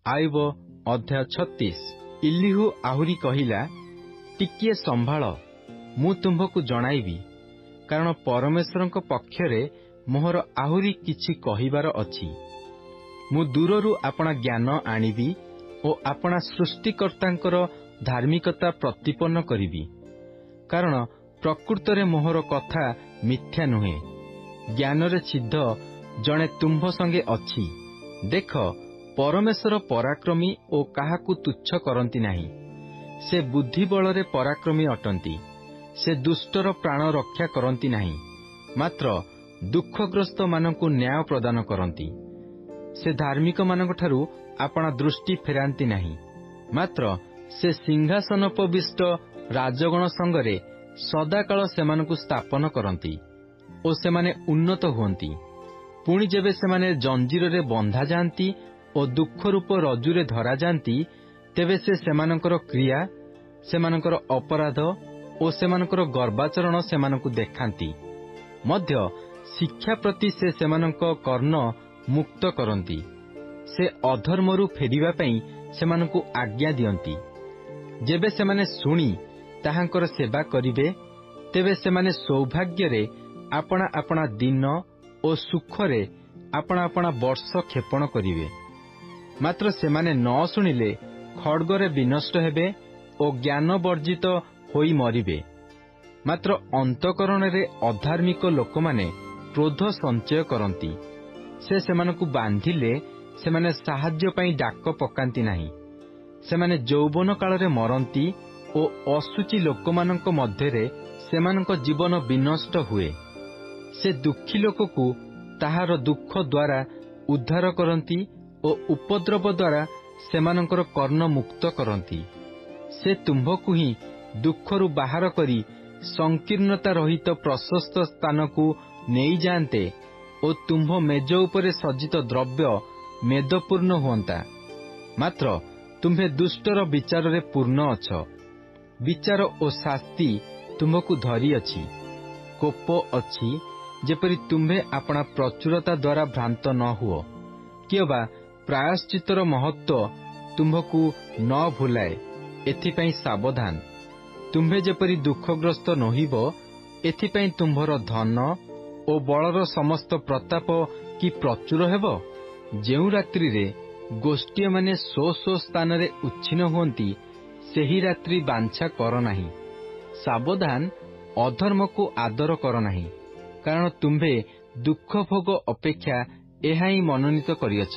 ଆୟୁବ ଅଧ୍ୟାୟ 36। ଇଲିହୁ ଆହୁରି କହିଲା, ଟିକିଏ ସମ୍ଭାଳ, ମୁଁ ତୁମ୍ଭକୁ ଜଣାଇବି, କାରଣ ପରମେଶ୍ୱରଙ୍କ ପକ୍ଷରେ ମୋହର ଆହୁରି କିଛି କହିବାର ଅଛି। ମୁଁ ଦୂରରୁ ଆପଣା ଜ୍ଞାନ ଆଣିବି ଓ ଆପଣା ସୃଷ୍ଟିକର୍ତ୍ତାଙ୍କର ଧାର୍ମିକତା ପ୍ରତିପନ୍ନ କରିବି, କାରଣ ପ୍ରକୃତରେ ମୋହର କଥା ମିଥ୍ୟା ନୁହେଁ। ଜ୍ଞାନରେ ସିଦ୍ଧ ଜଣେ ତୁମ୍ଭ ସଙ୍ଗେ ଅଛି। ଦେଖ, ପରମେଶ୍ୱର ପରାକ୍ରମୀ ଓ କାହାକୁ ତୁଚ୍ଛ କରନ୍ତି ନାହିଁ। ସେ ବୁଦ୍ଧି ବଳରେ ପରାକ୍ରମୀ ଅଟନ୍ତି। ସେ ଦୁଷ୍ଟର ପ୍ରାଣ ରକ୍ଷା କରନ୍ତି ନାହିଁ, ମାତ୍ର ଦୁଃଖଗ୍ରସ୍ତମାନଙ୍କୁ ନ୍ୟାୟ ପ୍ରଦାନ କରନ୍ତି। ସେ ଧାର୍ମିକମାନଙ୍କଠାରୁ ଆପଣା ଦୃଷ୍ଟି ଫେରାନ୍ତି ନାହିଁ, ମାତ୍ର ସେ ସିଂହାସନୋପବିଷ୍ଟ ରାଜଗଣ ସଙ୍ଗରେ ସଦାକାଳ ସେମାନଙ୍କୁ ସ୍ଥାପନ କରନ୍ତି ଓ ସେମାନେ ଉନ୍ନତ ହୁଅନ୍ତି। ପୁଣି ଯେବେ ସେମାନେ ଜଞ୍ଜିରରେ ବନ୍ଧାଯାଆନ୍ତି ଓ ଦୁଃଖରୂପ ରଜୁରେ ଧରାଯାଆନ୍ତି, ତେବେ ସେ ସେମାନଙ୍କର କ୍ରିୟା, ସେମାନଙ୍କର ଅପରାଧ ଓ ସେମାନଙ୍କର ଗର୍ବାଚରଣ ସେମାନଙ୍କୁ ଦେଖାନ୍ତି। ମଧ୍ୟ ଶିକ୍ଷା ପ୍ରତି ସେ ସେମାନଙ୍କ କର୍ଣ୍ଣ ମୁକ୍ତ କରନ୍ତି। ସେ ଅଧର୍ମରୁ ଫେରିବା ପାଇଁ ସେମାନଙ୍କୁ ଆଜ୍ଞା ଦିଅନ୍ତି। ଯେବେ ସେମାନେ ଶୁଣି ତାହାଙ୍କର ସେବା କରିବେ, ତେବେ ସେମାନେ ସୌଭାଗ୍ୟରେ ଆପଣା ଆପଣା ଦିନ ଓ ସୁଖରେ ଆପଣା ଆପଣା ବର୍ଷ କ୍ଷେପଣ କରିବେ। ମାତ୍ର ସେମାନେ ନ ଶୁଣିଲେ ଖଡ୍ଗରେ ବିନଷ୍ଟ ହେବେ ଓ ଜ୍ଞାନ ବର୍ଜିତ ହୋଇ ମରିବେ। ମାତ୍ର ଅନ୍ତଃକରଣରେ ଅଧାର୍ମିକ ଲୋକମାନେ କ୍ରୋଧ ସଞ୍ଚୟ କରନ୍ତି। ସେ ସେମାନଙ୍କୁ ବାନ୍ଧିଲେ ସେମାନେ ସାହାଯ୍ୟ ପାଇଁ ଡାକ ପକାନ୍ତି ନାହିଁ। ସେମାନେ ଯୌବନ କାଳରେ ମରନ୍ତି ଓ ଅଶୁଚି ଲୋକମାନଙ୍କ ମଧ୍ୟରେ ସେମାନଙ୍କ ଜୀବନ ବିନଷ୍ଟ ହୁଏ। ସେ ଦୁଃଖୀ ଲୋକକୁ ତାହାର ଦୁଃଖ ଦ୍ୱାରା ଉଦ୍ଧାର କରନ୍ତି ଓ ଉପଦ୍ରବ ଦ୍ୱାରା ସେମାନଙ୍କର କର୍ଣ୍ଣ ମୁକ୍ତ କରନ୍ତି। ସେ ତୁମ୍ଭକୁ ହିଁ ଦୁଃଖରୁ ବାହାର କରି ସଂକୀର୍ଣ୍ଣତା ରହିତ ପ୍ରଶସ୍ତ ସ୍ଥାନକୁ ନେଇଯାଆନ୍ତେ ଓ ତୁମ୍ଭ ମେଜ ଉପରେ ସଜ୍ଜିତ ଦ୍ରବ୍ୟ ମେଦପୂର୍ଣ୍ଣ ହୁଅନ୍ତା। ମାତ୍ର ତୁମ୍ଭେ ଦୁଷ୍ଟର ବିଚାରରେ ପୂର୍ଣ୍ଣ ଅଛ। ବିଚାର ଓ ଶାସ୍ତି ତୁମ୍ଭକୁ ଧରିଅଛି। କୋପ ଅଛି, ଯେପରି ତୁମ୍ଭେ ଆପଣା ପ୍ରଚୁରତା ଦ୍ୱାରା ଭ୍ରାନ୍ତ ନ ହୁଅ, କିଅବା ପ୍ରାୟଶ୍ଚିତ୍ତର ମହତ୍ତ୍ୱ ତୁମ୍ଭକୁ ନ ଭୁଲାଏ। ଏଥିପାଇଁ ସାବଧାନ। ତୁମ୍ଭେ ଯେପରି ଦୁଃଖଗ୍ରସ୍ତ ନୋହିବ, ଏଥିପାଇଁ ତୁମ୍ଭର ଧନ ଓ ବଳର ସମସ୍ତ ପ୍ରତାପ କି ପ୍ରଚୁର ହେବ। ଯେଉଁ ରାତ୍ରିରେ ଗୋଷ୍ଠୀମାନେ ସ୍ୱ ସ୍ଥାନରେ ଉଚ୍ଛିନ୍ନ ହୁଅନ୍ତି, ସେହି ରାତ୍ରି ବାଞ୍ଛା କର ନାହିଁ। ସାବଧାନ, ଅଧର୍ମକୁ ଆଦର କର ନାହିଁ, କାରଣ ତୁମ୍ଭେ ଦୁଃଖ ଭୋଗ ଅପେକ୍ଷା ଏହା ହିଁ ମନୋନୀତ କରିଅଛ।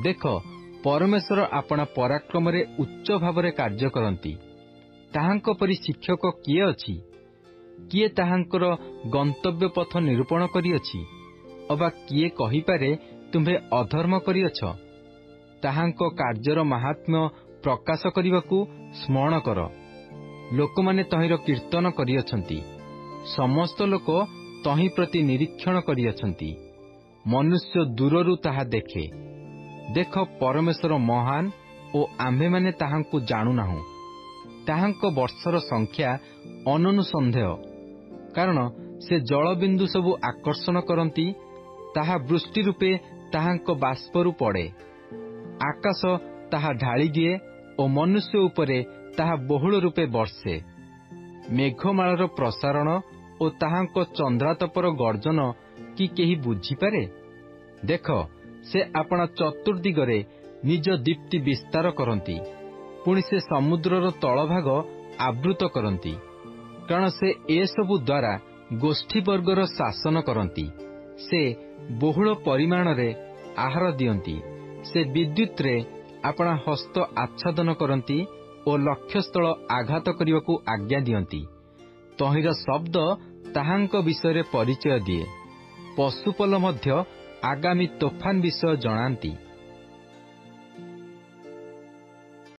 ଦେଖ, ପରମେଶ୍ୱର ଆପଣା ପରାକ୍ରମରେ ଉଚ୍ଚ ଭାବରେ କାର୍ଯ୍ୟ କରନ୍ତି। ତାହାଙ୍କ ପରି ଶିକ୍ଷକ କିଏ ଅଛି? କିଏ ତାହାଙ୍କର ଗନ୍ତବ୍ୟ ପଥ ନିରୂପଣ କରିଅଛି? ଅବା କିଏ କହିପାରେ, ତୁମ୍ଭେ ଅଧର୍ମ କରିଅଛ? ତାହାଙ୍କ କାର୍ଯ୍ୟର ମାହାତ୍ମ୍ୟ ପ୍ରକାଶ କରିବାକୁ ସ୍ମରଣ କର। ଲୋକମାନେ ତହିଁର କୀର୍ତ୍ତନ କରିଅଛନ୍ତି। ସମସ୍ତ ଲୋକ ତହିଁ ପ୍ରତି ନିରୀକ୍ଷଣ କରିଅଛନ୍ତି। ମନୁଷ୍ୟ ଦୂରରୁ ତାହା ଦେଖେ। ଦେଖ, ପରମେଶ୍ୱର ମହାନ ଓ ଆମ୍ଭେମାନେ ତାହାଙ୍କୁ ଜାଣୁନାହୁଁ। ତାହାଙ୍କ ବର୍ଷର ସଂଖ୍ୟା ଅନନୁସନ୍ଦେହ, କାରଣ ସେ ଜଳବିନ୍ଦୁ ସବୁ ଆକର୍ଷଣ କରନ୍ତି। ତାହା ବୃଷ୍ଟି ରୂପେ ତାହାଙ୍କ ବାଷ୍ପରୁ ପଡ଼େ। ଆକାଶ ତାହା ଢାଳିଦିଏ ଓ ମନୁଷ୍ୟ ଉପରେ ତାହା ବହୁଳ ରୂପେ ବର୍ଷେ। ମେଘମାଳାର ପ୍ରସାରଣ ଓ ତାହାଙ୍କ ଚନ୍ଦ୍ରାତପର ଗର୍ଜନ କି କେହି ବୁଝିପାରେ? ଦେଖ, ସେ ଆପଣା ଚତୁର୍ଦିଗରେ ନିଜ ଦୀପ୍ତି ବିସ୍ତାର କରନ୍ତି। ପୁଣି ସେ ସମୁଦ୍ରର ତଳଭାଗ ଆବୃତ କରନ୍ତି, କାରଣ ସେ ଏସବୁ ଦ୍ୱାରା ଗୋଷ୍ଠୀବର୍ଗର ଶାସନ କରନ୍ତି। ସେ ବହୁଳ ପରିମାଣରେ ଆହାର ଦିଅନ୍ତି। ସେ ବିଦ୍ୟୁତରେ ଆପଣା ହସ୍ତ ଆଚ୍ଛାଦନ କରନ୍ତି ଓ ଲକ୍ଷ୍ୟସ୍ଥଳ ଆଘାତ କରିବାକୁ ଆଜ୍ଞା ଦିଅନ୍ତି। ତହିଁର ଶବ୍ଦ ତାହାଙ୍କ ବିଷୟରେ ପରିଚୟ ଦିଏ। ପଶୁପଲ ମଧ୍ୟ ଆଗାମୀ ତୋଫାନ ବିଷୟ ଜଣାନ୍ତି।